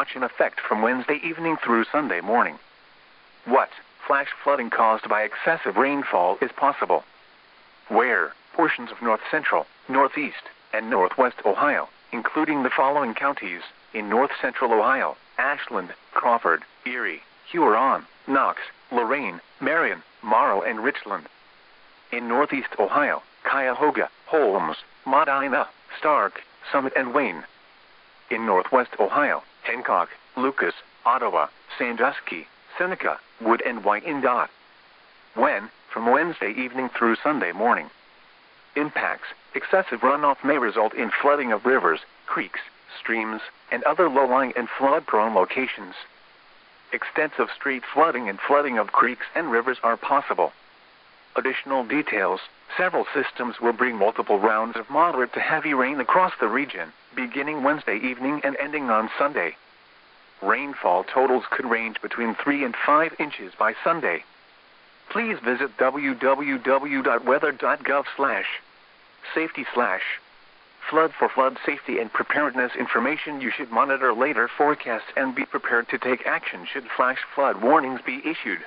watch in effect from Wednesday evening through Sunday morning. What flash flooding caused by excessive rainfall is possible? Where portions of north central, northeast, and northwest Ohio, including the following counties, in north central Ohio: Ashland, Crawford, Erie, Huron, Knox, Lorain, Marion, Morrow, and Richland. In northeast Ohio: Cuyahoga, Holmes, Medina, Stark, Summit, and Wayne. In northwest Ohio: Hancock, Lucas, Ottawa, Sandusky, Seneca, Wood, and Wyandotte. When? From Wednesday evening through Sunday morning. Impacts: excessive runoff may result in flooding of rivers, creeks, streams, and other low-lying and flood-prone locations. Extensive street flooding and flooding of creeks and rivers are possible. Additional details: several systems will bring multiple rounds of moderate to heavy rain across the region, beginning Wednesday evening and ending on Sunday. Rainfall totals could range between 3 and 5 inches by Sunday. Please visit www.weather.gov/safety/flood for flood safety and preparedness information. You should monitor later forecasts and be prepared to take action should flash flood warnings be issued.